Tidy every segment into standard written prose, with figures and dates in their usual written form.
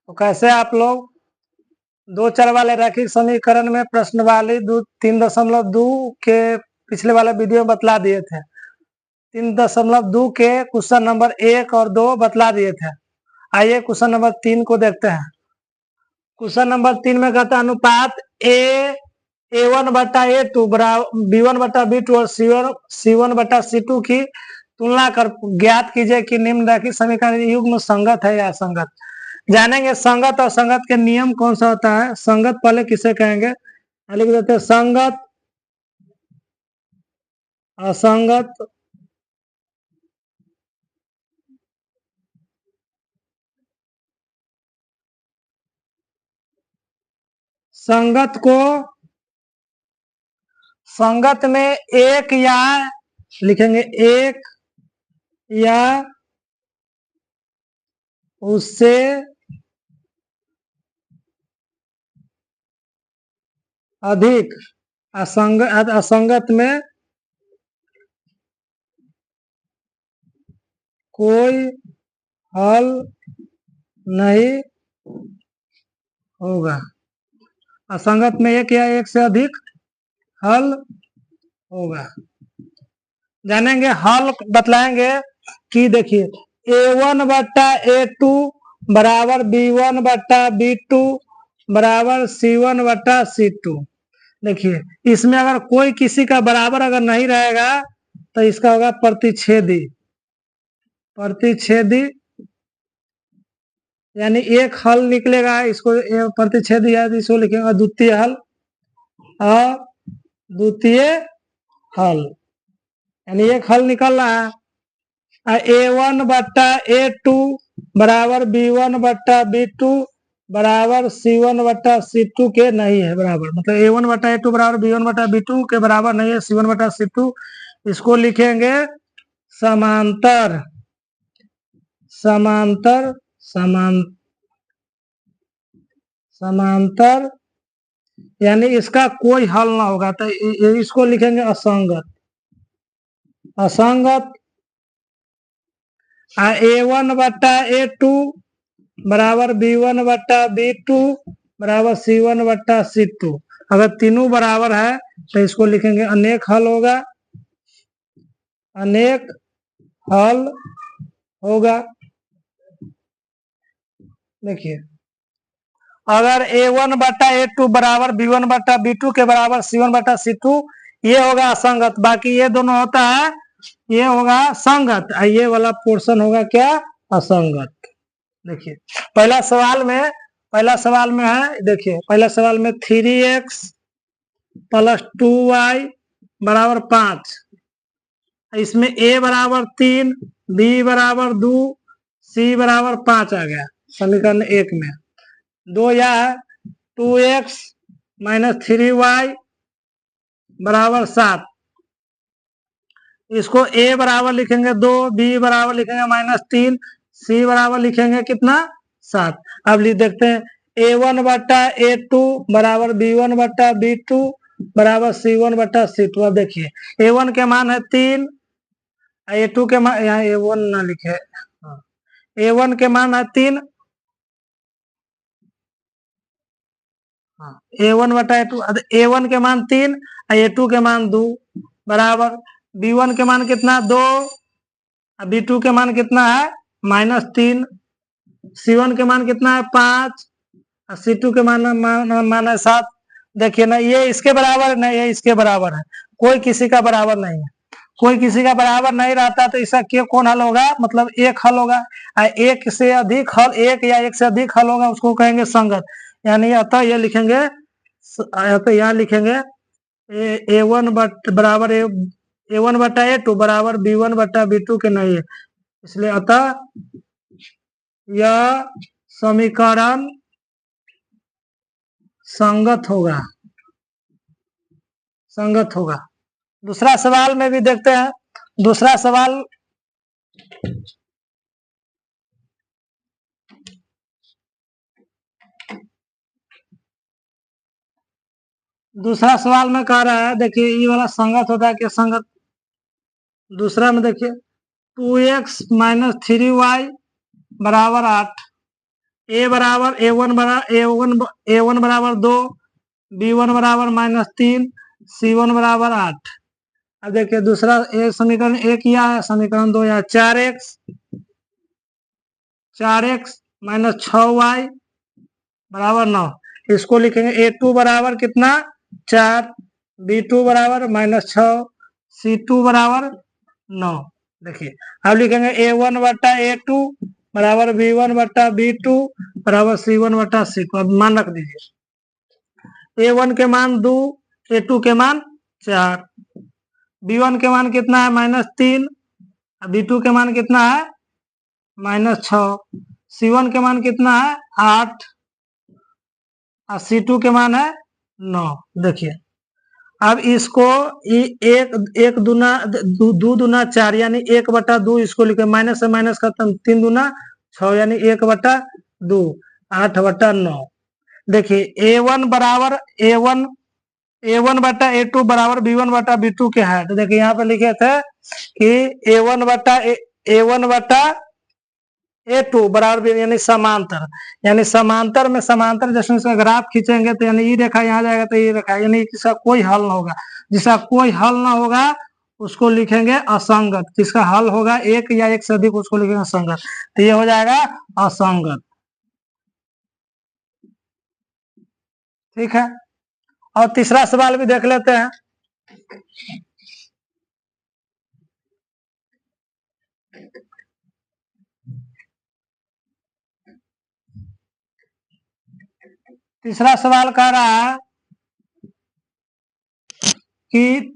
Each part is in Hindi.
तो कैसे आप लोग दो चर वाले रैखिक समीकरण में प्रश्न वाली 3.2 के पिछले वाले वीडियो में बतला दिए थे। 3.2 के क्वेश्चन नंबर 1 और 2 बतला दिए थे। आइए क्वेश्चन नंबर 3 को देखते हैं। क्वेश्चन नंबर 3 में कहता है अनुपात A1 बटा A2 बराबर B1 बटा B2 और C1 बटा C2 की तुलना कर ज्ञात कीजिए कि निम्न रैखिक समीकरण युग्म संगत है या असंगत। जानेंगे संगत और संगत के नियम कौन सा होता है। संगत पहले किसे कहेंगे, लिख देते हैं संगत, असंगत, संगत को संगत में एक या लिखेंगे एक या उससे अधिक, असंगत में कोई हल नहीं होगा। असंगत में एक या एक से अधिक हल होगा। जानेंगे हल बतलाएंगे कि देखिए A1 बट्टा A2 बराबर B1 बट्टा B2 बराबर C1 बट्टा C2। देखिए इसमें अगर कोई किसी का बराबर अगर नहीं रहेगा तो इसका होगा प्रतिच्छेदी। प्रतिच्छेदी यानी एक हल निकलेगा, इसको प्रतिच्छेदी है, इसको लिखेंगे अद्वितीय हल। अद्वितीय हल यानी एक हल निकल रहा है। A1 बट्टा A2 बराबर B1 बट्टा B2 बराबर C1 बट्टा C2 के नहीं है बराबर, मतलब A1 बट्टा A2 बराबर B1 बट्टा B2 के बराबर नहीं है C1 बट्टा C2। इसको लिखेंगे समांतर, समांतर, समांतर यानी इसका कोई हल ना होगा तो इसको लिखेंगे असंगत। असंगत A1 बट्टा A2 बराबर B1 बट्टा B2 बराबर C1 बट्टा C2। अगर तीनों बराबर है तो इसको लिखेंगे अनेक हल होगा। अनेक हल होगा। देखिए अगर A1 बट्टा A2 बराबर B1 बट्टा B2 के बराबर C1 बट्टा C2 ये होगा असंगत, बाकी ये दोनों होता है ये होगा संगत, ये वाला पोर्शन होगा क्या, असंगत। देखिए पहला सवाल में है, देखिए पहला सवाल में 3x प्लस 2y बराबर 5, इसमें A बराबर 3, B बराबर 2, C बराबर 5 आ गया समीकरण 1 में। 2 या 2x माइनस 3y बराबर 7, इसको A बराबर लिखेंगे 2, B बराबर लिखेंगे -3, C बराबर लिखेंगे कितना 7। अब देखते हैं A1 बट्टा A2 बराबर B1 बट्टा B2 बराबर C1 बट्टा C2। अब देखिए A1 के मान है 3, A2 के मान, यहाँ A1 ना लिखे, A1 के मान है 3, A1 बटा A2, A1 के मान 3, A2 के मान 2 बराबर B1 के मान कितना 2, B2 के मान कितना है -3, C1 के मान कितना है 5, C2 के मान है 7। देखिए ना ये इसके बराबर है, ना ये इसके बराबर है, कोई किसी का बराबर नहीं है। कोई किसी का बराबर नहीं रहता तो इसका क्या कौन हल होगा, मतलब एक हल होगा। एक से अधिक हल, एक या एक से अधिक हल होगा उसको कहेंगे संगत। यानी अतः ये लिखेंगे, तो यहाँ लिखेंगे A1 बराबर A1 बटा A2 बराबर B1 बटा B2 के नहीं है, इसलिए अतः यह समीकरण संगत होगा, संगत होगा। दूसरा सवाल में भी देखते हैं। दूसरा सवाल में कह रहा है, देखिए ये वाला संगत होता है कि संगत। दूसरा में देखिए 2x माइनस 3y बराबर 8, ए बराबर ए वन बराबर 2, B1 बराबर -3, C1 बराबर 8। अब देखिए दूसरा ए समीकरण 1 किया है, समीकरण 2 या 4x माइनस 6y बराबर 9। इसको लिखेंगे A2 बराबर कितना 4, B2 बराबर -6, C2 बराबर 9। देखिए अब लिखेंगे A1 बटा A2 बराबर B1 बटा B2 बराबर C1 बटा C2। अब मान रख दीजिए A1 के मान 2, A2 के मान 4, B1 के मान कितना है -3, B2 के मान कितना है -6, C1 के मान कितना है 8 और C2 के मान है 9। देखिए अब इसको एक दूना दो दूना 4 यानी 1/2 इसको लिखे, माइनस से माइनस खत्म, 3 दूना 6 यानी 1/2, 8/9। देखिए A1 बराबर A1 बटा A2 बराबर B1 बटा B2 के है। तो देखिए यहाँ पे लिखे थे कि A1 बटा A2 बराबर यानी समांतर, यानी समांतर में समांतर जैसे इसका ग्राफ खींचेंगे तो यानी ये रेखा यहाँ जाएगा तो ये रेखा, यानी इसका कोई हल ना होगा। जिसका कोई हल ना होगा उसको लिखेंगे असंगत। जिसका हल होगा एक या एक से अधिक उसको लिखेंगे संगत। तो ये हो जाएगा असंगत। ठीक है, और तीसरा सवाल भी देख लेते हैं। तीसरा सवाल कह रहा है कि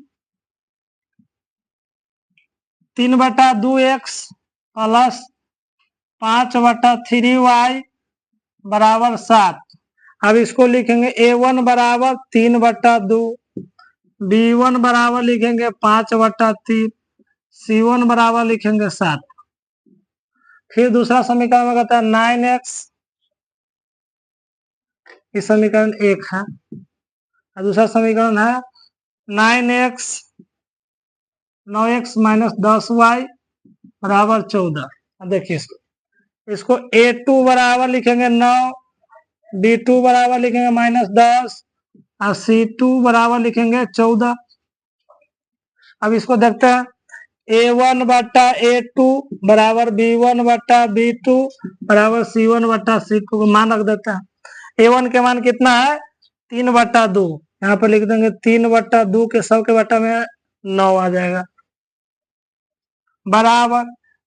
3/2x प्लस 5/3y बराबर 7। अब इसको लिखेंगे A1 बराबर 3/2, B1 बराबर लिखेंगे 5/3, C1 बराबर लिखेंगे 7। फिर दूसरा समीकरण में कहता है 9x, इस समीकरण 1 है। दूसरा समीकरण है 9x माइनस 10y बराबर 14। देखिए इसको A2 बराबर लिखेंगे 9, B2 बराबर लिखेंगे -10 और C2 बराबर लिखेंगे 14। अब इसको देखते हैं A1 बटा A2 बराबर B1 बटा B2 बराबर C1 बटा C2 को मान रख देते हैं। A1 के मान कितना है 3/2, यहाँ पर लिख देंगे 3/2 के सब के बटा में 9 आ जाएगा, बराबर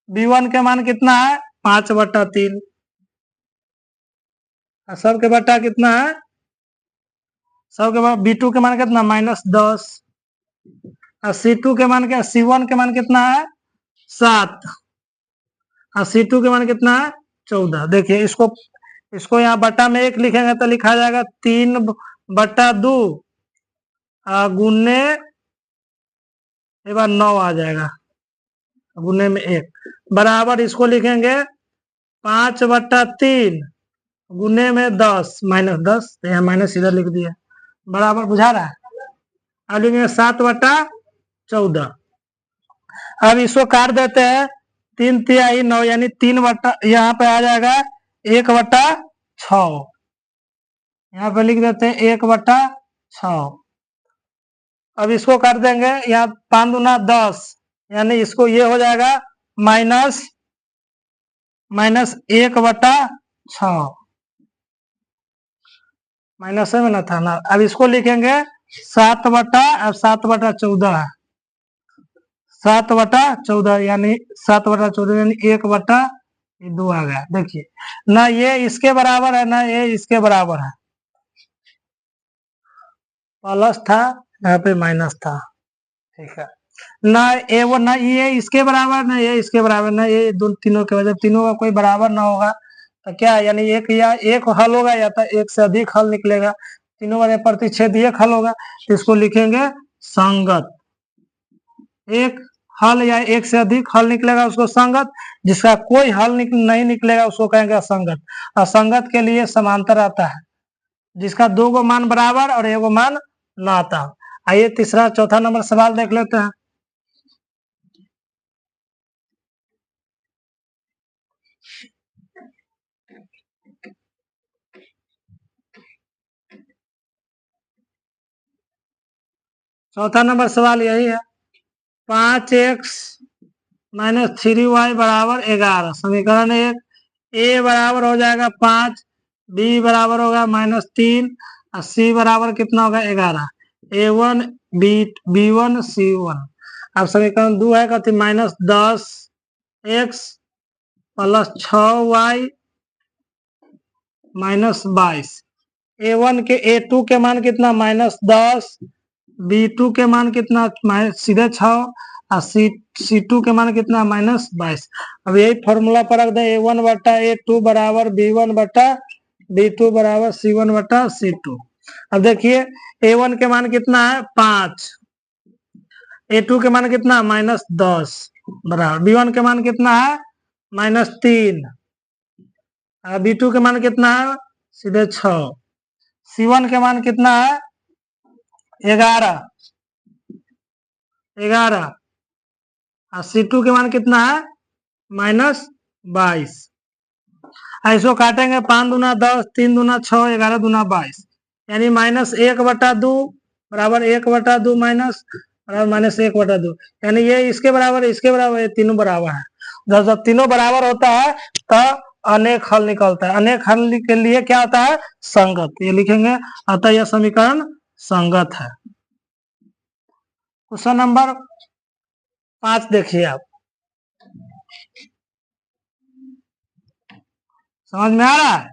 B1 के मान कितना है 5/3 और सब के बटा कितना है, सब के बटा B2 के मान कितना -10 और C2 के मान क्या, C1 के मान कितना है 7 और C2 के मान कितना है 14। देखिए इसको यहाँ बटा में 1 लिखेंगे तो लिखा जाएगा 3/2 गुने एक बार 9 आ जाएगा, गुने में 1 बराबर इसको लिखेंगे 5/3 गुने में 10 -10, तो यहाँ माइनस इधर लिख दिया, बराबर बुझा रहा है। अब लिखेंगे 7/14। अब इसको काट देते हैं 3×3 यानी 3 बटा, यहाँ पे आ जाएगा 1/6, यहाँ पे लिख देते हैं 1/6। अब इसको कर देंगे यहाँ 5 दूना 10 यानी इसको ये हो जाएगा -1/6, माइनस में ना था ना। अब इसको लिखेंगे 7/14 है, 7/14 यानी 7/14 यानी 1/2 आ गया। देखिए ना ये इसके बराबर है ना ये इसके बराबर है, प्लस था यहाँ पे माइनस था। ठीक है, ना वो ना ये इसके बराबर ना ये इसके बराबर, ना ये दोनों तीनों के वजह तीनों का कोई बराबर ना होगा तो क्या यानी एक या एक हल होगा या तो एक से अधिक हल निकलेगा। तीनों में प्रतिच्छेद एक हल होगा, इसको लिखेंगे संगत। एक हल या एक से अधिक हल निकलेगा उसको संगत, जिसका कोई हल नहीं निकलेगा उसको कहेंगे असंगत। असंगत के लिए समांतर आता है, जिसका 2 गो मान बराबर और 1 गो मान ना आता। आइए तीसरा चौथा नंबर सवाल देख लेते हैं। चौथा नंबर सवाल यही है। 5x माइनस 3y बराबर 11। समीकरण 1, ए बराबर हो जाएगा 5, बी बराबर होगा -3 और सी बराबर कितना होगा 11। A1 B1 C1। अब समीकरण 2 है कहती -10x प्लस 6y -22। A1 के A2 के मान कितना -10, B2 के मान कितना सीधे 6 और C2 के मान कितना -22। अब यही फॉर्मूला पर रख दे A1 बटा A2 बराबर B1 बटा B2 बराबर C1 बटा C2। अब देखिए A1 के मान कितना है 5, A2 के मान कितना -10 बराबर B1 के मान कितना है -3 और B2 के मान कितना है सीधे 6, C1 के मान कितना है 11 और C2 के मान कितना है -22। ऐसो काटेंगे 5 दूना 10, 3 दूना 6, 11 दूना 22, यानी -1 बटा 2 बराबर 1 बटा 2 माइनस बराबर -1 बटा 2, यानी ये इसके बराबर ये तीनों बराबर है। जब तीनों बराबर होता है तो अनेक हल निकलता है। अनेक हल के लिए क्या होता है संगत, ये लिखेंगे, अतः यह समीकरण संगत है। क्वेश्चन नंबर 5 देखिए आप, समझ में आ रहा है?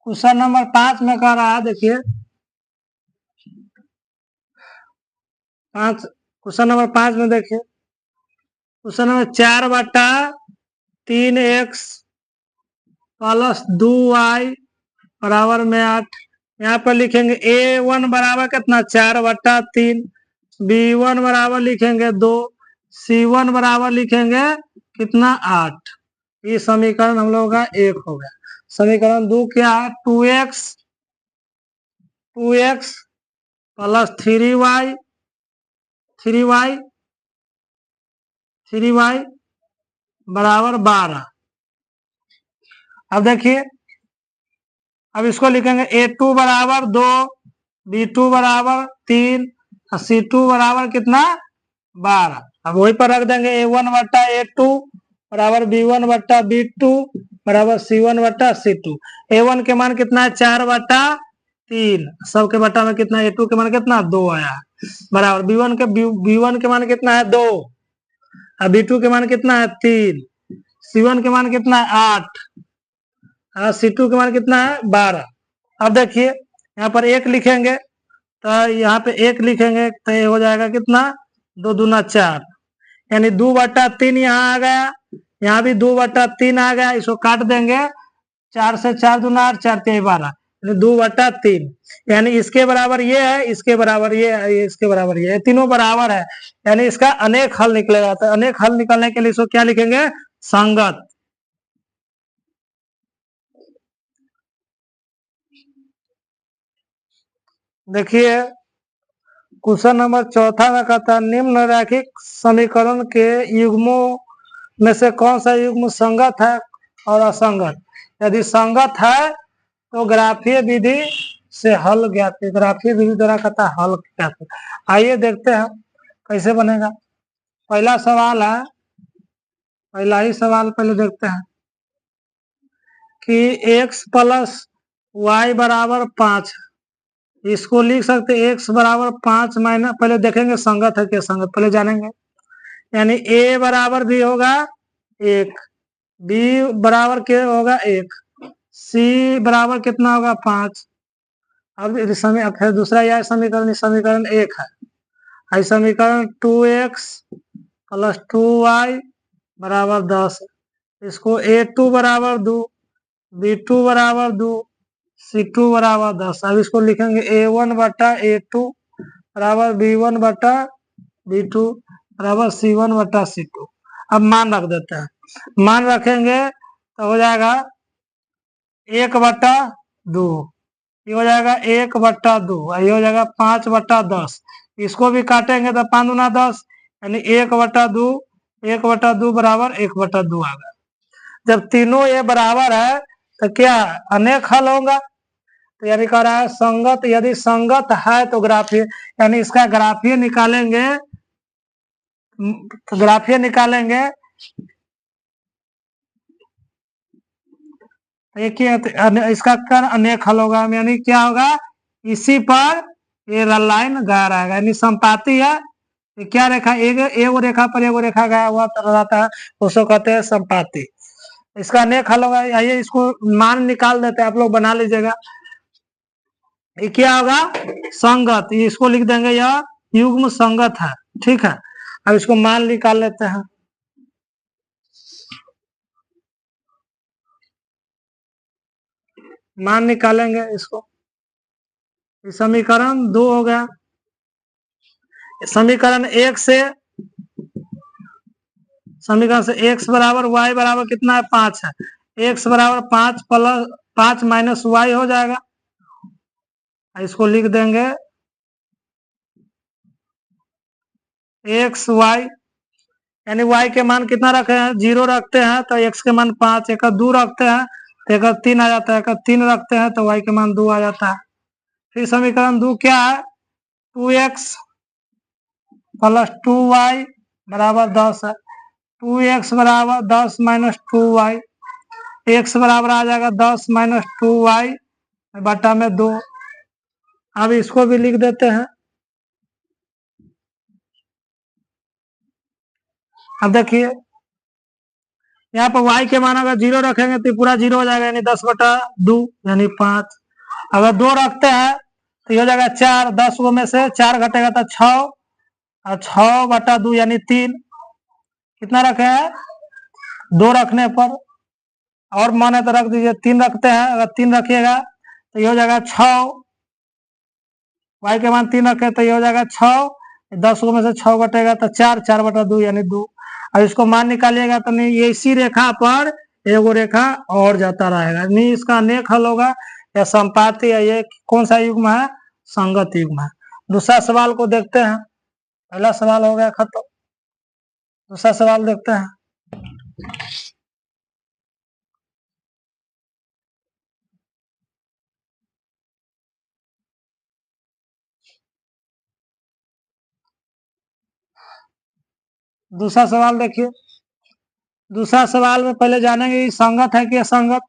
क्वेश्चन नंबर 5 में कह रहा है, देखिए क्वेश्चन नंबर 5 में देखिए, क्वेश्चन नंबर 4 बटा 3x प्लस 2y बराबर में 8। यहाँ पर लिखेंगे A1 बराबर कितना 4 बटा 3, B1 बराबर लिखेंगे 2, C1 बराबर लिखेंगे कितना 8। ये समीकरण हम लोगों का 1 हो गया। समीकरण 2 क्या है 2x प्लस 3y बराबर 12। अब देखिए, अब इसको लिखेंगे A2 बराबर 2, B2 बराबर 3 और C2 बराबर कितना 12। अब वही पर रख देंगे A1 बटा A2 बराबर B1 बटा B2 बराबर C1 बटा C2। A1 के मान कितना है 4 बटा 3, सबके बटा में कितना A2 के मान कितना 2 आया बराबर B1 के मान कितना है 2 और B2 के मान कितना है 3, C1 के मान कितना है 8 और C2 के मान कितना है 12। अब देखिए यहाँ पर 1 लिखेंगे तो यहाँ पे 1 लिखेंगे तो ये हो जाएगा कितना 2 दूना 4, यानी 2 बटा 3 यहाँ आ गया, यहाँ भी 2 बटा 3 आ गया। इसको काट देंगे 4 से 4 दूना 8, 4 3 12, यानी 2 बटा 3, यानी इसके बराबर ये है, इसके बराबर ये है, इसके बराबर ये है, तीनों बराबर है, यानी इसका अनेक हल निकलेगा। तो अनेक हल निकलने के लिए इसको क्या लिखेंगे संगत। देखिए क्वेश्चन नंबर 4 में कहता है निम्न रैखिक समीकरण के युग्मों में से कौन सा युग्म संगत है और असंगत। यदि संगत है तो ग्राफीय विधि से हल ज्ञात, ग्राफीय विधि द्वारा कहता है हल ज्ञात। आइए देखते हैं कैसे बनेगा। पहला सवाल है, पहला ही सवाल पहले देखते हैं कि x प्लस वाई बराबर 5, इसको लिख सकते x बराबर 5 माइनस, पहले देखेंगे संगत है क्या संगत पहले जानेंगे, यानी a बराबर भी होगा 1, b बराबर के होगा 1, c बराबर कितना होगा 5। अब फिर दूसरा यह समीकरण, समीकरण 1 है, समीकरण 2x प्लस 2y बराबर 10, इसको A2 बराबर 2, B2 बराबर 2, C2 बराबर 10। अब इसको लिखेंगे A1 बटा A2 बराबर B1 बटा B2 बराबर C1 बटा C2। अब मान रख देते हैं, मान रखेंगे तो हो जाएगा 1 बटा 2, ये हो जाएगा 1 बटा 2, ये हो जाएगा 5 बटा 10। इसको भी काटेंगे तो 5 दूना 10, यानी 1 बटा 2 बराबर 1 बटा 2 आ गया। जब तीनों ये बराबर है तो क्या अनेक हल होगा। तो यानी कह रहा है संगत, यदि संगत है तो ग्राफीय, यानी इसका ग्राफीय निकालेंगे, तो ग्राफीय निकालेंगे एक ही इसका कर अनेक हल होगा, यानी क्या होगा, इसी पर ये लाइन गया रहेगा, यानी संपाती है। ये क्या रेखा, एक रेखा पर एक रेखा गया हुआ रहता है, उसको कहते हैं संपाती। इसका अनेक हल होगा। आइए इसको मान निकाल देते हैं, आप लोग बना लीजिएगा। ये क्या होगा, संगत, इसको लिख देंगे यह युग्म संगत है, ठीक है। अब इसको मान निकाल लेते हैं। मान निकालेंगे इसको, समीकरण 2 हो गया। समीकरण 1 से, समीकरण से x बराबर y बराबर कितना है, 5 है। x बराबर 5 प्लस 5 माइनस y हो जाएगा। इसको लिख देंगे x y, यानी y के मान कितना रखे हैं, 0 रखते हैं तो x के मान 5, एक 2 रखते हैं तो एक 3 आ जाता है, एक 3 रखते हैं तो y के मान 2 आ जाता है। फिर समीकरण 2 क्या है, 2x प्लस 2y बराबर 10 है। 2x बराबर 10 माइनस 2y, x बराबर आ जाएगा 10 माइनस 2y बटा में 2। अब इसको भी लिख देते हैं। अब देखिए यहाँ पर y के मान अगर 0 रखेंगे तो पूरा 0 हो जाएगा, यानी 10 बटा 2 यानी 5। अगर 2 रखते हैं तो ये हो जाएगा 4, 10 में से 4 घटेगा तो 6, और 6 बटा 2 यानी 3। कितना रखे हैं, 2 रखने पर, और माने तो रख दीजिए 3 रखते हैं। अगर 3 रखिएगा तो ये हो जाएगा 6, y के मान 3 रखे तो ये हो जाएगा 6, 10 में से 6 घटेगा तो 4, 4 बटा 2 यानी 2। अब इसको मान निकालिएगा तो नहीं, ये इसी रेखा पर एगो रेखा और जाता रहेगा, नहीं इसका अनेक हल होगा या संपाती है। ये कौन सा युग्म है, संगत युग्म है। दूसरा सवाल को देखते हैं। पहला सवाल हो गया खत्म, दूसरा सवाल देखते हैं। दूसरा सवाल देखिए। दूसरा सवाल में पहले जानेंगे संगत है कि असंगत।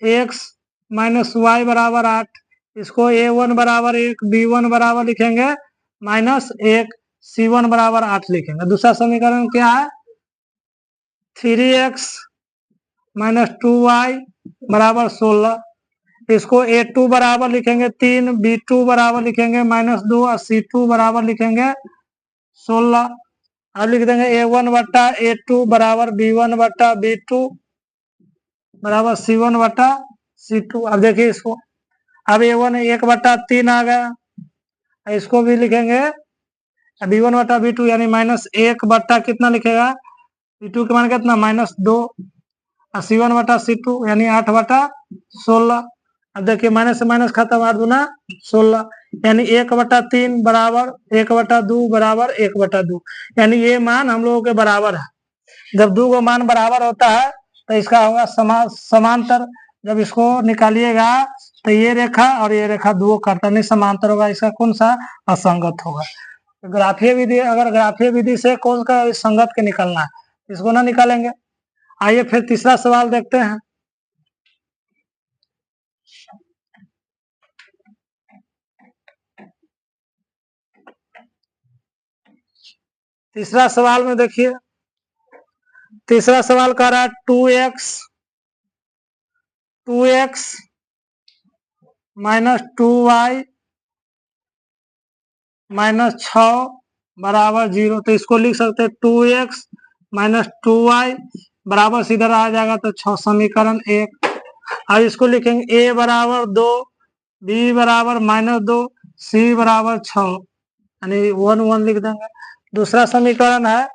x माइनस वाई बराबर 8, इसको a1 बराबर 1, b1 बराबर लिखेंगे -1, c1 बराबर 8 लिखेंगे। दूसरा समीकरण क्या है, 3x माइनस 2y बराबर 16, इसको a2 बराबर लिखेंगे 3, b2 बराबर लिखेंगे -2 और c2 बराबर लिखेंगे 16। अब लिख देंगे a1 बट्टा a2 बराबर b1 बट्टा b2 बराबर c1 बट्टा c2। अब देखिए इसको, अब a1 1 बट्टा 3 आ गया, इसको भी लिखेंगे b1 बट्टा b2 यानी -1 बट्टा कितना लिखेगा, b2 के मान कितना -2, और c1 बट्टा c2 यानी 8 बट्टा 16। अब देखिए माइनस से माइनस खत्म, 8 दूना 16, यानी 1 बट्टा 3 बराबर 1 बट्टा 2 बराबर 1 बट्टा 2, यानी ये मान हम लोगों के बराबर है। जब दो को मान बराबर होता है तो इसका होगा समांतर। जब इसको निकालिएगा तो ये रेखा और ये रेखा दो करता नहीं, समांतर होगा, इसका कौन सा, असंगत होगा। तो ग्राफीय विधि, अगर ग्राफीय विधि से कौन का संगत के निकलना है, इसको ना निकालेंगे। आइए फिर तीसरा सवाल देखते हैं। तीसरा सवाल में देखिए, तीसरा सवाल कह रहा है 2x माइनस 2y माइनस 6 बराबर 0। तो इसको लिख सकते हैं 2x माइनस 2y बराबर, सीधा आ जाएगा तो 6, समीकरण 1। अब इसको लिखेंगे a बराबर 2, b बराबर -2, c बराबर 6, यानी 1 1 लिख देंगे। दूसरा समीकरण है,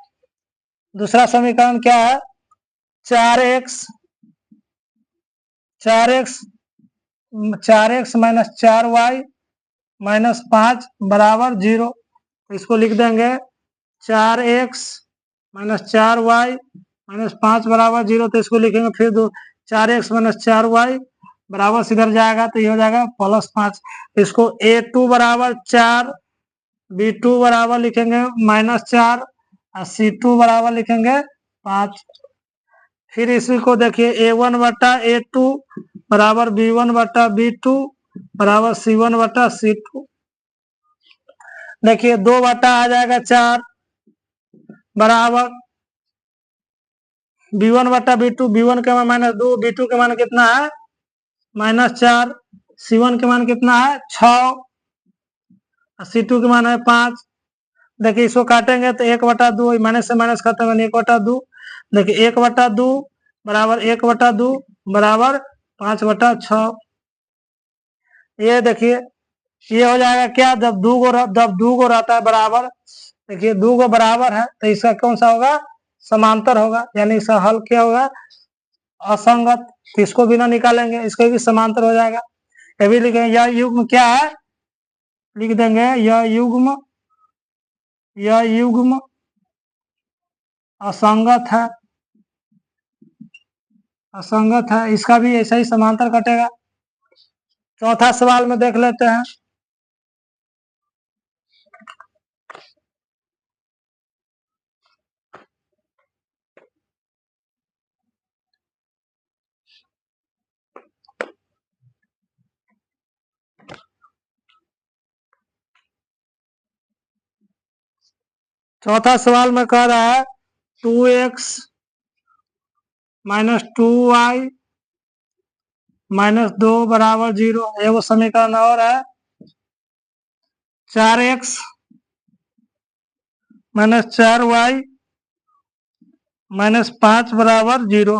दूसरा समीकरण क्या है, 4x माइनस 4y माइनस 5 बराबर 0। इसको लिख देंगे 4x माइनस 4y -5 बराबर 0, तो इसको लिखेंगे फिर 4x - 4y बराबर सीधर जाएगा तो ये हो जाएगा +5। इसको a2 बराबर 4, b2 बराबर लिखेंगे -4 और c2 बराबर लिखेंगे 5। फिर इसी को देखिए a1 बटा a2 बराबर b1 बटा b2 बराबर c1 बटा c2। देखिए 2 बटा आ जाएगा 4 बराबर b1 बटा b2, b1 के मान -2, b2 के मान कितना है -4, c1 के मान कितना है 6, c2 के मान है 5। देखिए इसको काटेंगे तो 1/2, माइनस से माइनस खत्म है, 1/2। देखिए 1/2 बराबर 1/2 बराबर 5/6। ये देखिए ये हो जाएगा क्या, जब दू गो रहता है बराबर, देखिए 2 गो बराबर है तो इसका कौन सा होगा, समांतर होगा, यानी इसका हल क्या होगा, असंगत। तो इसको भी ना निकालेंगे, इसको भी समांतर हो जाएगा। ये भी लिखेंगे यह युग्म क्या है, लिख देंगे यह युग्म असंगत है, असंगत है। इसका भी ऐसा ही समांतर कटेगा। चौथा सवाल में देख लेते हैं। चौथा सवाल में कह रहा है 2x - 2y - 2 बराबर 0। ये वो समीकरण और है 4x - 4y - 5 बराबर 0।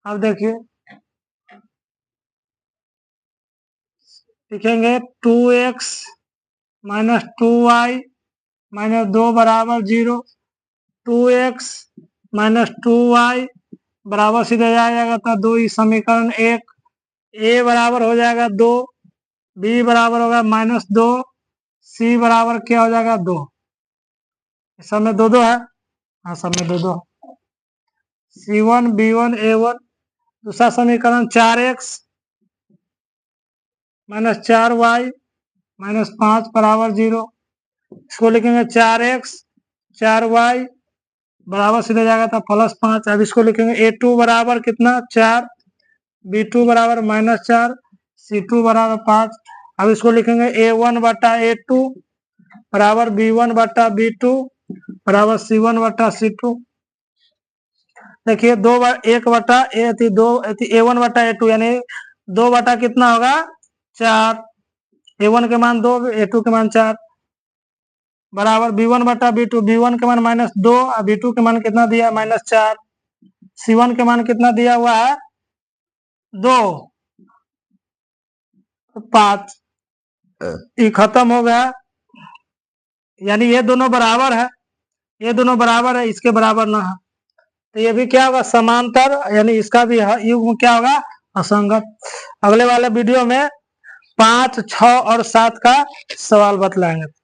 अब देखिए लिखेंगे 2x - 2y - 2 बराबर 0। 2x - 2y बराबर सीधे जाएगा था 2, इस समीकरण 1। a बराबर हो जाएगा 2, b बराबर होगा -2, c बराबर क्या हो जाएगा 2। सब में 2 है, हाँ सब में 2 है। c1 b1 a1। दूसरा समीकरण 4x - 4y - 5 बराबर 0। इसको लिखेंगे 4x 4y बराबर सीधे जाएगा था +5। अब इसको लिखेंगे a2 बराबर कितना 4, b2 बराबर -4, c2 बराबर 5। अब इसको लिखेंगे a1 बटा a2 बराबर b1 बटा b2 बराबर c1 बटा c2। देखिए 1 बटा a1 बटा a2 यानी 2 बटा कितना होगा 4, a1 के मान 2, a2 के मान 4 बराबर b1 बटा b2, b1 के मान -2 और b2 के मान कितना दिया -4, c1 के मान कितना दिया हुआ है 2, 5। ये खत्म हो गया, यानी ये दोनों बराबर है, ये दोनों बराबर है, इसके बराबर ना है, तो ये भी क्या होगा समांतर, यानी इसका भी युग्म क्या होगा असंगत। अगले वाले वीडियो में 5, 6 और 7 का सवाल बतलाएंगे।